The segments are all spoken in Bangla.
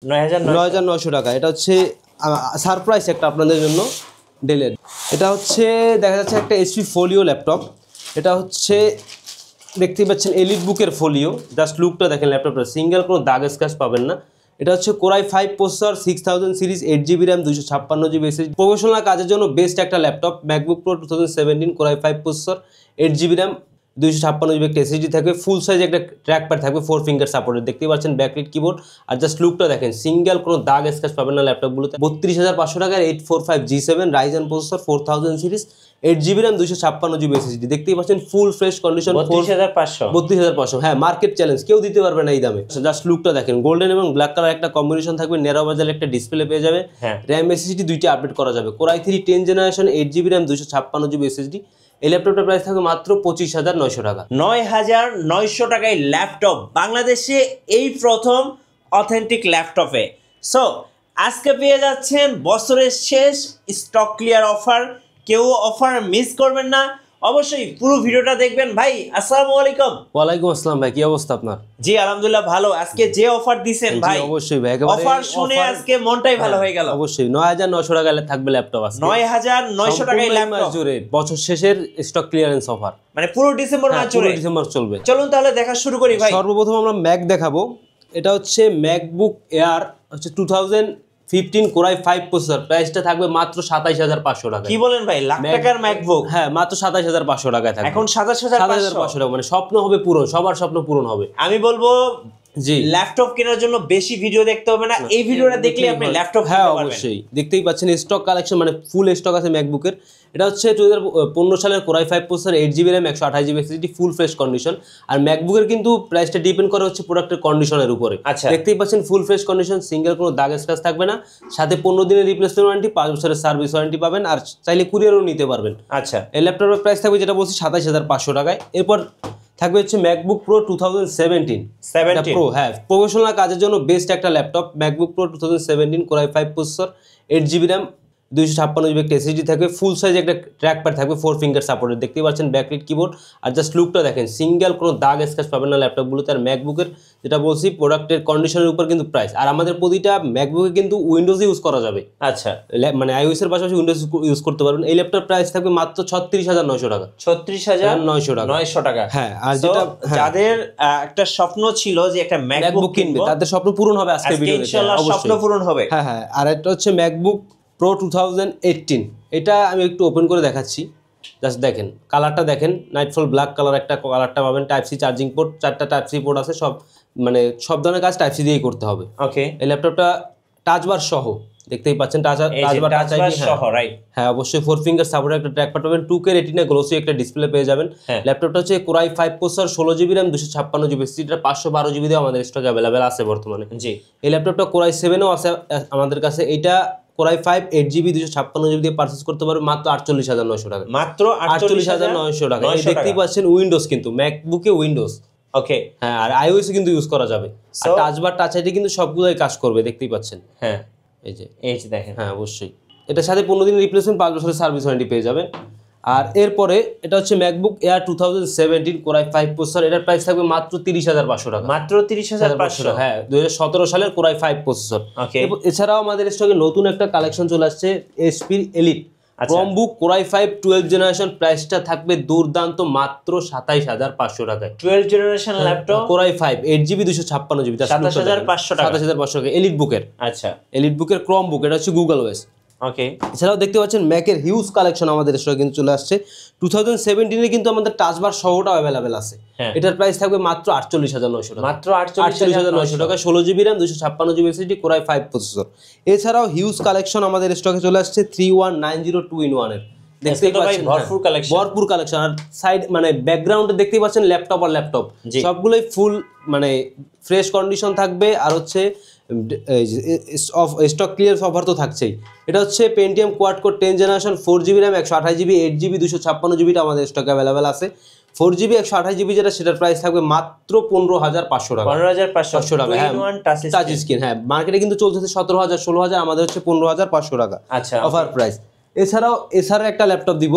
9900 টাকা। এটা হচ্ছে সারপ্রাইজ একটা আপনাদের জন্য ডেলের। এটা হচ্ছে দেখা যাচ্ছে একটা এইচপি ফোলিও ল্যাপটপ। এটা হচ্ছে দেখতেই পাচ্ছেন এলিট বুকের ফোলিও। জাস্ট লুকটা দেখেন ল্যাপটপটা, সিঙ্গেল কোনো দাগ স্ক্র্যাচ পাবেন না। এটা হচ্ছে core i 5 processor, 6000 series, 8GB RAM, 256GB SSD. Professional কাজের জন্য বেস্ট একটা laptop. MacBook pro 2017 core i 5 processor, 8GB RAM, 256GB একটা এসএসডি থাকবে। ফুল সাইজ একটা ট্র্যাক প্যাড থাকবে 4 ফিঙ্গার সাপোর্টেড। দেখতেই পাচ্ছেন ব্যাকলাইট কিবোর্ড। আর জাস্ট লুকটা দেখেন, সিঙ্গেল কোনো দাগ স্ক্র্যাচ পাবেন না ল্যাপটপগুলোতে। 32500 টাকার 845 G7 Ryzen processor, 4000 series, 8GB RAM, 256GB SSD. দেখতেই পাচ্ছেন ফুল ফ্রেশ কন্ডিশন। 32500 হ্যাঁ, মার্কেট চ্যালেঞ্জ, কেউ দিতে পারবে না এই দামে। জাস্ট লুকটা দেখেন, গোল্ডেন এবং ব্ল্যাক কালার একটা কম্বিনেশন থাকবে। ন্যারো বাজার একটা ডিসপ্লে পেয়ে যাবে। র্যাম এসএসডি দুইটা আপডেট করা যাবে। Core i 3 10 generation, 8GB RAM, 256GB SSD. এই ল্যাপটপটার প্রাইস থাকবে মাত্র 25900 টাকা। 9900 টাকায় ল্যাপটপ বাংলাদেশে এই প্রথম অথেন্টিক ল্যাপটপে। সো আজকে পেয়ে যাচ্ছেন বছরের শেষ স্টক ক্লিয়ার অফার। কেউ অফার মিস করবেন না, অবশ্যই পুরো ভিডিওটা দেখবেন। ভাই আসসালামু আলাইকুম। ওয়ালাইকুম আসসালাম ভাই, কি অবস্থা আপনার? জি আলহামদুলিল্লাহ ভালো। আজকে যে অফার দিবেন ভাই, অবশ্যই ভাই, অফার শুনে আজকে মনটাই ভালো হয়ে গেল। অবশ্যই 9900 টাকায় থাকবে ল্যাপটপ। আজকে 9900 টাকায় ল্যাপটপ জুড়ে বছর শেষের স্টক ক্লিয়ারেন্স অফার, মানে পুরো ডিসেম্বর মাস জুড়ে। ডিসেম্বর চলবে। চলুন তাহলে দেখা শুরু করি ভাই। সর্বপ্রথম আমরা ম্যাক দেখাবো। এটা হচ্ছে ম্যাকবুক এয়ার, হচ্ছে 2015 কোরাই 5 প্রসেসর। প্রাইসটা থাকবে মাত্র 27500 টাকা। কি বলেন ভাই, লাখ টাকার ম্যাকবুক? হ্যাঁ, মাত্র 27500 টাকায় থাকবে। এখন 27500 টাকা, মানে স্বপ্ন হবে পূরণ, সবার স্বপ্ন পূরণ হবে। আমি বলবো জি, ল্যাপটপ কেনার জন্য বেশি ভিডিও দেখতে হবে না, এই ভিডিওটা দেখলে আপনি ল্যাপটপ কিনতে পারবেন। অবশ্যই দেখতেই পাচ্ছেন স্টক কালেকশন, মানে ফুল স্টক আছে ম্যাকবুকের। এটা হচ্ছে 2015 সালের core i 5 processor, 8GB RAM, 128GB SSD, full fresh condition. আর ম্যাকবুকের কিন্তু প্রাইসটা ডিপেন্ড করে হচ্ছে প্রোডাক্টের কন্ডিশনের উপরে। দেখতেই পাচ্ছেন ফুল ফ্রেশ কন্ডিশন, সিঙ্গেল কোনো দাগ স্ক্র্যাচ থাকবে না। সাথে 15 দিনের রিপ্লেসমেন্ট ওয়ারেন্টি, 5 বছরের সার্ভিস ওয়ারেন্টি পাবেন। আর চাইলে কুরিয়ারও নিতে পারবেন। আচ্ছা, এই ল্যাপটপের প্রাইস থাকবে যেটা বলছি 27500 টাকায়। এরপর থাকবে হচ্ছে ম্যাকবুক প্রো 2017 প্রো। হ্যাঁ, প্রফেশনাল কাজের জন্য বেস্ট একটা laptop. MacBook pro 2017 core i 5 processor, 8GB RAM, 256GB একটা এসএসডি থাকবে। ফুল সাইজ একটা ট্র্যাক প্যাড থাকবে 4 ফিঙ্গার সাপোর্টেড। দেখতেই পাচ্ছেন ব্যাকলাইট কিবোর্ড। আর জাস্ট লুকটা দেখেন, সিঙ্গেল কোনো দাগ স্ক্র্যাচ পাবেন না ল্যাপটপগুলোতে। আর ম্যাকবুকের যেটা বলছি প্রোডাক্টের কন্ডিশনের উপর কিন্তু প্রাইস। আর আমাদের প্রতিটা ম্যাকবুকে কিন্তু উইন্ডোজ ইউজ করা যাবে। আচ্ছা, মানে আইওএস এর পাশাপাশি উইন্ডোজ ইউজ করতে পারবেন। এই ল্যাপটপ প্রাইস থাকবে মাত্র 36900 টাকা। 36900 টাকা। হ্যাঁ, আর যেটা যাদের একটা স্বপ্ন ছিল যে একটা ম্যাকবুক কিনবে, তাদের স্বপ্ন পূরণ হবে আজকে ভিডিওতে। ইনশাআল্লাহ স্বপ্ন পূরণ হবে। হ্যাঁ হ্যাঁ। আর এটা হচ্ছে ম্যাকবুক প্রো 2018। এটা আমি একটু ওপেন করে দেখাচ্ছি। জাস্ট দেখেন কালারটা দেখেন, নাইটফল ব্ল্যাক কালার একটা কালারটা পাবেন। টাইপ সি চার্জিং পোর্ট, 4টা টাইপ সি পোর্ট আছে। সব মানে সব ধরনের কাজ টাইপ সি দিয়েই করতে হবে। ওকে, এই ল্যাপটপটা টাচ বার সহ, দেখতেই পাচ্ছেন টাচ বার সহ, রাইট? হ্যাঁ, অবশ্যই 4 ফিঙ্গার সাপোর্টেড একটা ট্র্যাক প্যাড পাবেন। 2K রেটিনা গ্লোসি একটা ডিসপ্লে পেয়ে যাবেন। ল্যাপটপটা হচ্ছে core i 5 processor, 16GB RAM, 256GB SSD, 512GB দিয়ে আমাদের স্টকে अवेलेबल আছে বর্তমানে। জি, এই ল্যাপটপটা কোরাই 7ও আছে আমাদের কাছে। এটা কোরাই 5 8GB 256GB দিয়ে পারচেজ করতে পারবে মাত্র 48900 টাকা। মাত্র 48900 টাকা। এই দেখতেই পাচ্ছেন উইন্ডোজ, কিন্তু ম্যাকবুকে উইন্ডোজ। ওকে, হ্যাঁ, আর আইওএস কিন্তু ইউজ করা যাবে। আর টাচ বার টাচ আইডি কিন্তু সবগুলোই কাজ করবে, দেখতেই পাচ্ছেন। হ্যাঁ, এই যে দেখেন। হ্যাঁ, অবশ্যই এটার সাথে 15 দিন রিপ্লেসমেন্ট, 5 বছরের সার্ভিস ওয়ারেন্টি পেয়ে যাবে। আর এরপরে এটা হচ্ছে ম্যাকবুক এয়ার 2017 কোরাই 5 প্রসেসর। এটার প্রাইস থাকবে মাত্র 30500 টাকা। মাত্র 30500? হ্যাঁ, 2017 সালের কোরাই 5 প্রসেসর। এছাড়াও আমাদের স্টকে নতুন একটা কালেকশন চলে আসছে, এইচপি এলিট ক্রমবুক কোরাই 5 12 জেনারেশন। প্রাইসটা থাকবে দুর্দান্ত মাত্র 27500 টাকায়। 12 generation laptop core i 5 8GB 256GB 27500 টাকা। 27500 টাকা এলিট বুকের। আচ্ছা, এলিট বুকের ক্রমবুক, এটা হচ্ছে গুগল ওএস। ওকে, এছাড়াও দেখতে পাচ্ছেন ম্যাকের হিউজ কালেকশন আমাদের স্টকে কিন্তু চলে আসছে। 2017 কিন্তু আমাদের টাচ বার সহটা अवेलेबल আছে। এটার প্রাইস থাকবে মাত্র 48900 টাকা। মাত্র 48900 টাকা। 16GB RAM, 256GB SSD, core i 5 processor. এছাড়াও হিউজ কালেকশন আমাদের স্টকে চলে আসছে 3190 2-in-1 এর। দেখতেই পাচ্ছেন ভরপুর কালেকশন। আর সাইড মানে ব্যাকগ্রাউন্ডে দেখতেই পাচ্ছেন ল্যাপটপ আর ল্যাপটপ সবগুলোই ফুল মানে ফ্রেশ কন্ডিশন থাকবে। আর হচ্ছে স্টক ক্লিয়ার অফার তো থাকছেই। এটা হচ্ছে Pentium quad core 10 generation, 4GB RAM, 128GB, 8GB 256GB আমাদের স্টকে अवेलेबल আছে। 4GB 128GB যেটা, সেটার প্রাইস থাকবে মাত্র 15500 টাকা। 15500 টাকা। হ্যাঁ, টাচ স্ক্রিন। হ্যাঁ, মার্কেটে কিন্তু চলছে 17000 16000, আমাদের হচ্ছে 15500 টাকা। আচ্ছা, অফার প্রাইস। এছাড়াও একটা ল্যাপটপ দিব।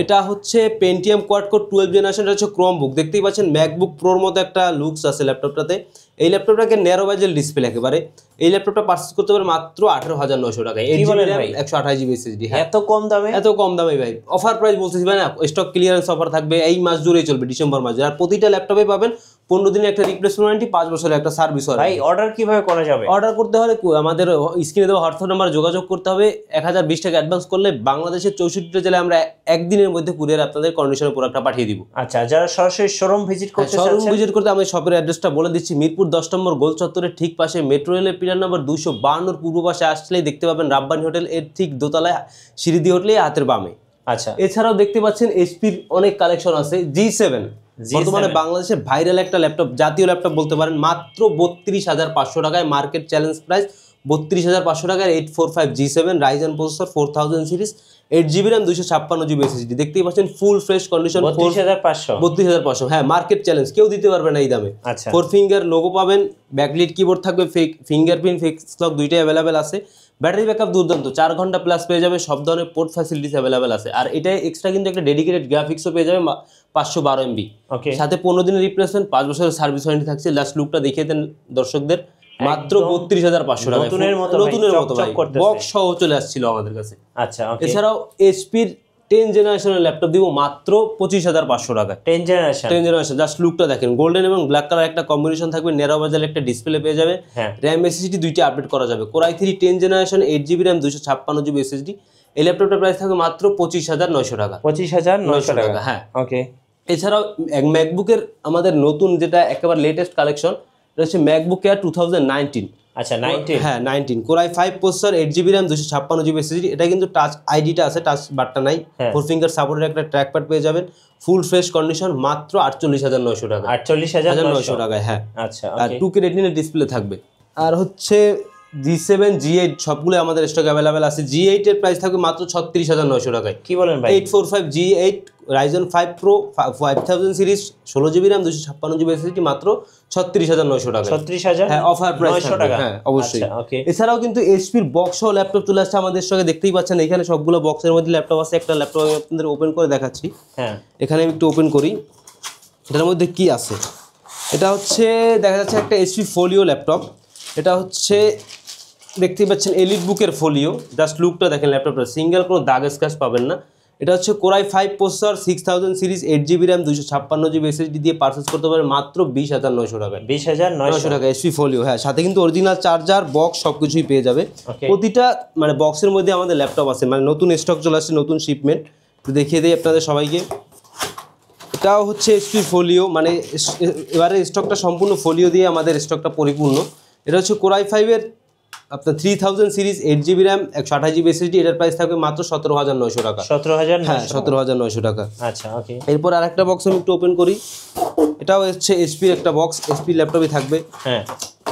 এটা হচ্ছে পেন্টিয়াম কোয়াড কোর 12 জেনারেশন। এটা হচ্ছে ক্রমবুক। দেখতেই পাচ্ছেন ম্যাকবুক প্রোর মতো একটা লুকস আছে ল্যাপটপটাতে। এই ল্যাপটপটাকে ন্যারো বাজেল ডিসপ্লে একেবারে। এই ল্যাপটপটা পারচেজ করতে পারে মাত্র 18,900 টাকায়। 128GB SSD। এত কম দামে? এত কম দামে ভাই, অফার প্রাইস বলতেছি ভাই না, স্টক ক্লিয়ারেন্স অফার থাকবে এই মাস জুড়েই চলবে, ডিসেম্বর মাস। আর প্রতিটা ল্যাপটপে পাবেন 15 দিনের একটা রিপ্লেসমেন্ট ওয়ারেন্টি, 5 বছরের একটা সার্ভিস ওয়ারেন্টি। ভাই অর্ডার কিভাবে করা যাবে? অর্ডার করতে হলে আমাদের স্ক্রিনে দেওয়া হোয়াটসঅ্যাপ নাম্বার যোগাযোগ করতে হবে। 1020 টাকা অ্যাডভান্স করলে বাংলাদেশের 64টা জেলায় আমরা একদিনের মধ্যে কুরিয়ার আপনাদের কন্ডিশনের প্রোডাক্টটা পাঠিয়ে দিব। আচ্ছা, যারা সরাসরি শোরুম ভিজিট করতে চাচ্ছেন, শোরুম ভিজিট করতে আমি শপের অ্যাড্রেসটা বলে দিচ্ছি। মিরপুর 10 নম্বর গোল চত্বরের ঠিক পাশে মেট্রো রেলের পিলার নাম্বার 252 পূর্ব পাশে আসলেই দেখতে পাবেন রাব্বানি হোটেল, এর ঠিক দোতলায় সিঁড়ি হোটেলে হাতের বামে। আচ্ছা, এছাড়াও দেখতে পাচ্ছেন এইচপির অনেক কালেকশন আছে। G7 বর্তমানে বাংলাদেশের ভাইরাল একটা ল্যাপটপ, জাতীয় ল্যাপটপ বলতে পারেন, মাত্র 32,500 টাকায়। মার্কেট চ্যালেঞ্জ প্রাইস 32,500 টাকায়। 845 G7 Ryzen processor 4000 series, 8GB RAM 256GB SSD। দেখতেই পাচ্ছেন ফুল ফ্রেশ কন্ডিশন। 32,500। হ্যাঁ, মার্কেট চ্যালেঞ্জ, কেউ দিতে পারবে না এই দামে। আচ্ছা, 4 ফিঙ্গার লোগো পাবেন, ব্যাকলিট কিবোর্ড থাকবে, ফিঙ্গারপ্রিন্ট ফিক্স লক দুইটাই অ্যাভেলেবেল আছে। ব্যাটারি ব্যাকআপ দুর্দান্ত, 4 ঘন্টা প্লাস পেয়ে যাবে। সব ধরনের পোর্ট ফ্যাসিলিটিস অ্যাভেলেবেল আছে। আর এটাই এক্সট্রা কিন্তু একটা ডেডিকেটেড গ্রাফিক্সও পেয়ে যাবে 512 MB। ওকে, সাথে 15 দিনের রিপ্লেসমেন্ট, 5 বছরের সার্ভিস ওয়ারেন্টি থাকছে। লাস্ট লুকটা দেখিয়ে দেন দর্শকদের। মাত্র 32,500 টাকা, নতুনের মতো ভাই, বক্স সহ চলে আসছিল আমাদের কাছে। আচ্ছা, এছাড়াও এইচপির 10 জেনারেশনের ল্যাপটপ দিব মাত্র 25,500 টাকায়। 10 জেনারেশন, জাস্ট লুকটা দেখেন, গোল্ডেন এবং ব্ল্যাক কালার একটা কম্বিনেশন থাকবে। ন্যারো বাজেল একটা ডিসপ্লে পেয়ে যাবে। র্যাম এসএসডি দুইটা আপডেট করা যাবে। Core i3 10 generation, 8GB RAM 256GB SSD। এই ল্যাপটপটার প্রাইস থাকবে মাত্র 25,900 টাকা। 25,900 টাকা, হ্যাঁ। ওকে। এছাড়াও ম্যাকবুকের আমাদের নতুন যেটা একেবারে লেটেস্ট কালেকশন, এটা হচ্ছে ম্যাকবুক এয়ার 2019। আচ্ছা, 19। হ্যাঁ, 19 Core i5 processor, 8GB RAM 256GB SSD। এটা কিন্তু টাচ আইডিটা আছে, টাচ বাটটা নাই। 4 ফিঙ্গার সাপোর্টের একটা ট্র্যাকপ্যাড পেয়ে যাবেন। ফুল ফ্রেশ কন্ডিশন, মাত্র 48,900 টাকা। 48,900 টাকায়, হ্যাঁ। আচ্ছা, আর 2K রেটিনা ডিসপ্লে থাকবে। আর হচ্ছে G7 G8 সবগুলো আমাদের স্টক অ্যাভেলেবেল আছে। G8 এর প্রাইস থাকবে মাত্র 36,900 টাকায়। কি বলেন ভাই? 845 G8 Ryzen 5 Pro 5000 series, 16GB RAM 256GB SSD, মাত্র 36,900 টাকা। 36,000, হ্যাঁ, অফার প্রাইস টাকা। হ্যাঁ, অবশ্যই। ওকে। এছাড়াও কিন্তু এইচপির বক্স সহ ল্যাপটপ চলে আসছে আমাদের সঙ্গে, দেখতেই পাচ্ছেন এখানে সবগুলো বক্সের মধ্যে ল্যাপটপ আছে। একটা ল্যাপটপ আমি আপনাদের ওপেন করে দেখাচ্ছি। হ্যাঁ, এখানে আমি একটু ওপেন করি, এটার মধ্যে কি আছে। এটা হচ্ছে দেখা যাচ্ছে একটা এইচপি ফোলিও ল্যাপটপ। এটা হচ্ছে দেখতেই পাচ্ছেন এলিট বুকের ফোলিও। জাস্ট লুকটা দেখেন, ল্যাপটপটা সিঙ্গেল কোনো দাগ স্ক্র্যাচ পাবেন না। এটা হচ্ছে Core i5 processor, 6000 series, 8GB RAM 256GB SSD দিয়ে পারচেজ করতে পারেন মাত্র 20,900 টাকায়। 20,900 টাকা এইচপি ফোলিও। হ্যাঁ, সাথে কিন্তু অরিজিনাল চার্জার, বক্স সবকিছুই পেয়ে যাবে। প্রতিটা মানে বক্সের মধ্যে আমাদের ল্যাপটপ আছে, মানে নতুন স্টক চলে আসছে, নতুন শিপমেন্ট। দেখিয়ে দিই আপনাদের সবাইকে। এটাও হচ্ছে এইচপি ফোলিও, মানে এবারে স্টকটা সম্পূর্ণ ফোলিও দিয়ে আমাদের স্টকটা পরিপূর্ণ। এটা হচ্ছে Core i5 এর আপনার 3000 series, 8GB RAM 128GB SSD। এটার প্রাইস থাকবে মাত্র 17,900 টাকা। 17,900 টাকা। আচ্ছা, ওকে। এরপর আরেকটা বক্স আমি একটু ওপেন করি। এটাও হচ্ছে এইচপির একটা বক্স, এইচপি ল্যাপটপই থাকবে। হ্যাঁ,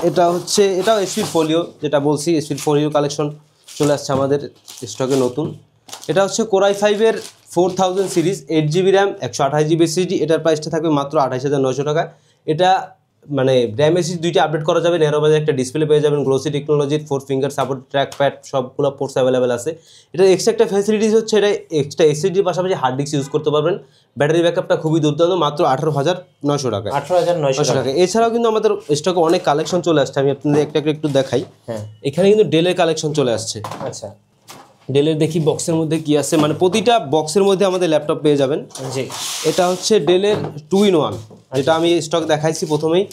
এটাও এইচপির ফোলিও, যেটা বলছি এইচপির ফোলিও কালেকশন চলে আসছে আমাদের স্টকে নতুন। এটা হচ্ছে Core i5 এর 4000 series, 8GB RAM 128GB SSD। এটার প্রাইসটা থাকবে মাত্র 28,900 টাকা। এটা মানে র্যাম এসএসডি দুইটা আপডেট করা যাবে। ন্যারো বাজের একটা ডিসপ্লে পেয়ে যাবেন, গ্লোসি টেকনোলজির 4 ফিঙ্গার সাপোর্ট, ট্র্যাকপ্যাড সবগুলো পোর্টস অ্যাভেলেবেল আছে। এটা এক্সট্রা একটা ফ্যাসিলিটিস হচ্ছে, এটা এক্সট্রা এসএসডির পাশাপাশি হার্ড ডিস্ক ইউজ করতে পারবেন। ব্যাটারি ব্যাকআপটা খুবই দুর্দান্ত, মাত্র 18,900 টাকা। 18,900 টাকা। এছাড়াও কিন্তু আমাদের স্টকে অনেক কালেকশন চলে আসছে, আমি আপনাদের একটা একটু দেখাই। হ্যাঁ, এখানে কিন্তু ডেলের কালেকশন চলে আসছে। আচ্ছা, ডেলের দেখি বক্সের মধ্যে কি আছে, মানে প্রতিটা বক্সের মধ্যে আমাদের ল্যাপটপ পেয়ে যাবেন। জি, এটা হচ্ছে ডেলের 2-in-1, যেটা আমি স্টক দেখাইছি প্রথমেই।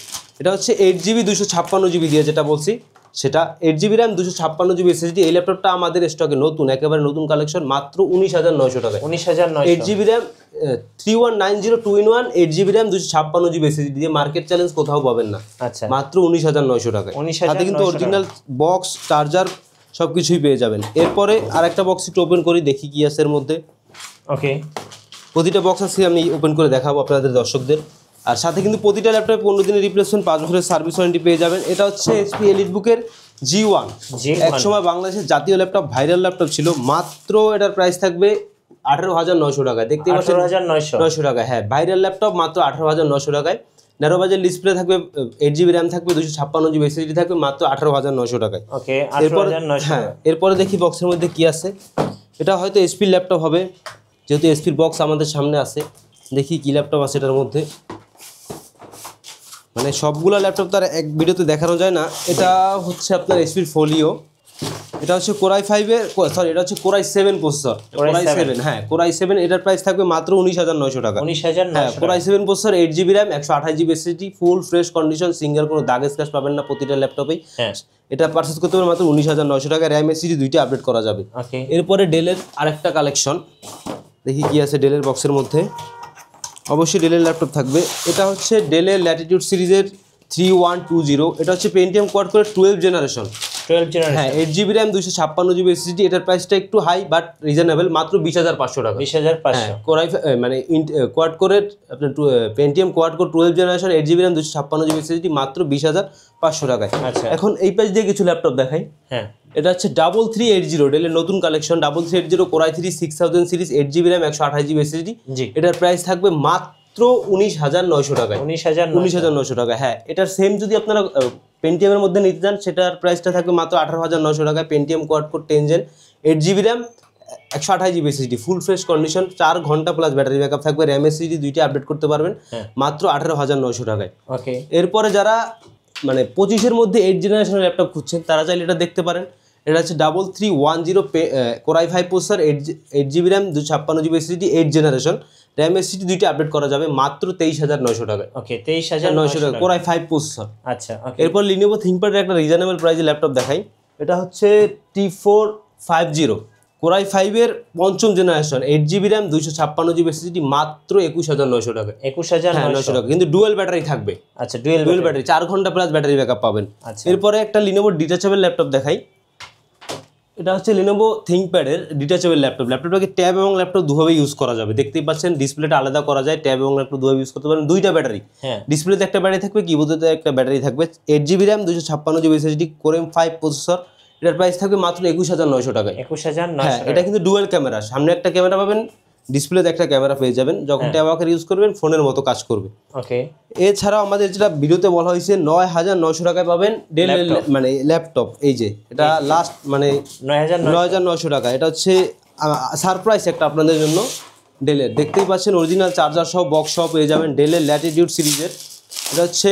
এটা হচ্ছে 8GB 256GB দিয়ে যেটা বলছি সেটা, 8GB RAM 256GB SSD। এই ল্যাপটপটা আমাদের স্টকে নতুন, একেবারে নতুন কালেকশন, মাত্র 19,900 টাকায়। 19,900। 8GB RAM 3190 2-in-1, 8GB RAM 256GB SSD দিয়ে মার্কেট চ্যালেঞ্জ কোথাও পাবেন না। আচ্ছা, মাত্র 19,900 টাকায়। সাথে কিন্তু অরিজিনাল বক্স, চার্জার সব কিছুই পেয়ে যাবেন। এরপরে আরেকটা বক্স একটু ওপেন করি, দেখি কি আছে এর মধ্যে। ওকে, প্রতিটা বক্স আছে আমি ওপেন করে দেখাবো আপনাদের দর্শকদের। আর সাথে কিন্তু প্রতিটা ল্যাপটপে 15 দিনের রিপ্লেসমেন্ট, 5 বছরের সার্ভিস ওয়ারেন্টি পেয়ে যাবেন। এটা হচ্ছে এইচপি এলিট বুকের G1। এক সময় বাংলাদেশের জাতীয় ল্যাপটপ, ভাইরাল ল্যাপটপ ছিল। মাত্র এটার প্রাইস থাকবে 18,900 টাকায়। দেখতে পাচ্ছেন 18,900 টাকা। হ্যাঁ, ভাইরাল ল্যাপটপ মাত্র 18,900 টাকায়। ন্যারো বাজের ডিসপ্লে থাকবে, 8GB RAM থাকবে, 256GB SSD থাকবে, মাত্র 18,900 টাকায়। ওকে, 18,900। হ্যাঁ, এরপরে দেখি বক্সের মধ্যে কি আছে। এটা হয়তো এইচপির ল্যাপটপ হবে, যেহেতু এইচপির বক্স আমাদের সামনে আছে। দেখি কি ল্যাপটপ আছে এটার মধ্যে। মানে সবগুলো ল্যাপটপ তো আর এক ভিডিওতে দেখানো যায় না। এটা হচ্ছে আপনার এইচপির ফোলিও, এটা হচ্ছে কোরাই 5-এর সরি এটা হচ্ছে কোরাই 7 প্রসেসর, কোরাই 7 হ্যাঁ কোরাই 7 এটার প্রাইস থাকবে মাত্র 19,900 টাকা। 19,900 হ্যাঁ core i 7 processor 8GB RAM 128GB SSD full fresh condition, single কোনো দাগ স্ক্র্যাচ পাবেন না প্রতিটা ল্যাপটপেই। হ্যাঁ এটা পারচেজ করতে পারবেন মাত্র 19,900 টাকা, র্যাম এসএসডি দুইটা আপডেট করা যাবে। ওকে এরপরে ডেলের আরেকটা কালেকশন দেখি কি আছে ডেলের বক্সের মধ্যে। অবশ্যই ডেলের ল্যাপটপ থাকবে। এটা হচ্ছে ডেলের ল্যাটিটিউড সিরিজের 3120, এটা হচ্ছে পেন্টিয়াম কোয়াড কোরের 12 জেনারেশন। হ্যাঁ 8GB র্যাম 256GB এসএসডি, এটার প্রাইসটা একটু হাই বাট রিজনেবল, মাত্র 20,500 টাকা। 20,500 কোরাই মানে কোয়াড কোরের আপনার Pentium quad core 12 generation 8GB RAM 256GB SSD মাত্র 20,500 টাকায়। আচ্ছা এখন এই প্রাইস দিয়ে কিছু ল্যাপটপ দেখাই। হ্যাঁ এটা হচ্ছে 3380 ডেলের নতুন collection 3380 core i 3 6000 series 8GB RAM 128GB SSD. জি এটার প্রাইস থাকবে মাত্র 19,900 টাকায়। 19,900 টাকা। হ্যাঁ এটার সেম যদি আপনারা পেন্টিয়ামের মধ্যে নিতে চান সেটার প্রাইসটা থাকবে মাত্র 18,900 টাকায়। Pentium quad core 10 gen 8GB RAM 128GB SSD full fresh condition, 4 ঘন্টা প্লাস ব্যাটারি ব্যাকআপ থাকবে, র্যাম এসএসডি দুইটা আপডেট করতে পারবেন মাত্র 18,900 টাকায়। ওকে এরপরে যারা মানে 25-এর মধ্যে 8 জেনারেশনের ল্যাপটপ খুঁজছেন তারা চাইলে এটা দেখতে পারেন। এটা হচ্ছে 3310 core i 5 processor 8GB RAM 256GB SSD 8 generation, RAM SSD দুইটা আপডেট করা যাবে মাত্র 23,900 টাকায়। ওকে 23,900 টাকা কোরাই 5 প্রসেসর। আচ্ছা ওকে এরপর লিনোভো থিংকপ্যাডের একটা রিজনেবল প্রাইসে ল্যাপটপ দেখাই। এটা হচ্ছে T450 কোরাই 5-এর 5ম generation 8GB RAM 256GB SSD মাত্র 21,900 টাকা। 21,900 টাকা, কিন্তু ডুয়াল ব্যাটারি থাকবে। আচ্ছা ডুয়েল ডুয়াল ব্যাটারি 4 ঘন্টা প্লাস ব্যাটারি ব্যাকআপ পাবেন। আচ্ছা এরপরে একটা লিনোভো ডিটাচেবল ল্যাপটপ দেখাই। এটা হচ্ছে লিনোভো থিংকপ্যাডের ডিটাচেবল ল্যাপটপ। ল্যাপটপটাকে ট্যাব এবং ল্যাপটপ দুভাবে ইউজ করা যাবে, দেখতেই পাচ্ছেন ডিসপ্লেটা আলাদা করা যায়, ট্যাব এবং ল্যাপটপ দুভাবে ইউজ করতে পারেন। দুইটা ব্যাটারি, হ্যাঁ ডিসপ্লেতে একটা ব্যাটারি থাকবে, কিবোর্ডেতে একটা ব্যাটারি থাকবে। 8GB RAM 256GB SSD core M5 processor, এটার প্রাইস থাকবে মাত্র 21,900 টাকায়। 21,900 হ্যাঁ এটা কিন্তু ডুয়াল ক্যামেরা, সামনে একটা ক্যামেরা পাবেন, ডিসপ্লেতে একটা ক্যামেরা পেয়ে যাবেন, যখন ট্যাব আকারে ইউজ করবেন ফোনের মতো কাজ করবে। ওকে এছাড়াও আমাদের যেটা ভিডিওতে বলা হয়েছে 9,900 টাকায় পাবেন ডেল মানে ল্যাপটপ। এই যে এটা লাস্ট মানে 9,900 টাকা। এটা হচ্ছে সারপ্রাইজ একটা আপনাদের জন্য ডেলের, দেখতেই পাচ্ছেন অরিজিনাল চার্জার সহ বক্স সহ পেয়ে যাবেন ডেলের ল্যাটিটিউড সিরিজের। এটা হচ্ছে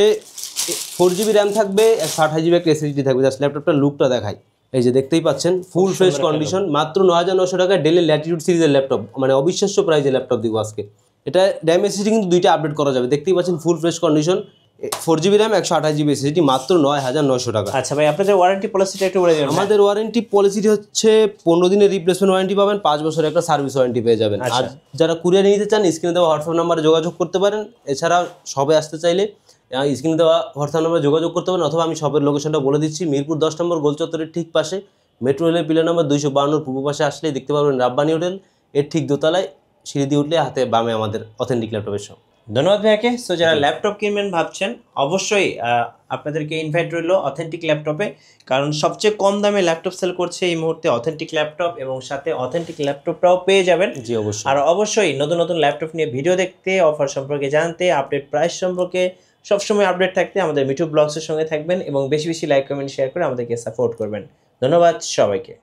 4GB র্যাম থাকবে 128GB একটা এসএসডি থাকবে। জাস্ট ল্যাপটপটার লুকটা দেখাই, এই যে দেখতেই পাচ্ছেন ফুল ফ্রেশ কন্ডিশন, মাত্র 9,900 টাকায় ডেলের ল্যাটিটিউড সিরিজের ল্যাপটপ, মানে অবিশ্বাস্য প্রাইজে ল্যাপটপ দিব আজকে। এটা র্যাম এসএসডি কিন্তু দুইটা আপডেট করা যাবে, দেখতেই পাচ্ছেন ফুল fresh condition 4GB RAM 128GB SSD মাত্র 9,900 টাকা। আচ্ছা ভাই আপনাদের ওয়ারেন্টি পলিসিটা একটু বলে দিন। আমাদের ওয়ারেন্টি পলিসিটি হচ্ছে 15 দিনের রিপ্লেসমেন্ট ওয়ারেন্টি পাবেন, 5 বছরের একটা সার্ভিস ওয়ারেন্টি পেয়ে যাবেন। আর যারা কুরিয়ার নিতে চান স্ক্রিনে দেওয়া হোয়াটসঅ্যাপ নাম্বারে যোগাযোগ করতে পারেন। এছাড়া সবে আসতে চাইলে স্ক্রিনে দেওয়া হোয়াটসঅ্যাপ নাম্বারে যোগাযোগ করতে পারেন, অথবা আমি শপের লোকেশনটা বলে দিচ্ছি। মিরপুর 10 নম্বর গোল চত্বরের ঠিক পাশে, মেট্রো রেলের পিলার নম্বর 252 পূর্ব পাশে আসলেই দেখতে পারবেন রাব্বানি হোটেল, এর ঠিক দোতলায় সিঁড়ি দিয়ে উঠলে হাতে বামে আমাদের অথেন্টিক ল্যাপটপের শপ। ধন্যবাদ ভাইয়াকে। সো যারা ল্যাপটপ কিনবেন ভাবছেন অবশ্যই আপনাদেরকে ইনভাইট রইল অথেন্টিক ল্যাপটপে, কারণ সবচেয়ে কম দামে ল্যাপটপ সেল করছে এই মুহূর্তে অথেন্টিক ল্যাপটপ, এবং সাথে অথেন্টিক ল্যাপটপটাও পেয়ে যাবেন। জি অবশ্যই। আর অবশ্যই নতুন নতুন ল্যাপটপ নিয়ে ভিডিও দেখতে, অফার সম্পর্কে জানতে, আপডেট প্রাইস সম্পর্কে সবসময় আপডেট থাকতে আমাদের মিঠু ব্লগসের সঙ্গে থাকবেন, এবং বেশি বেশি লাইক কমেন্ট শেয়ার করে আমাদেরকে সাপোর্ট করবেন। ধন্যবাদ সবাইকে।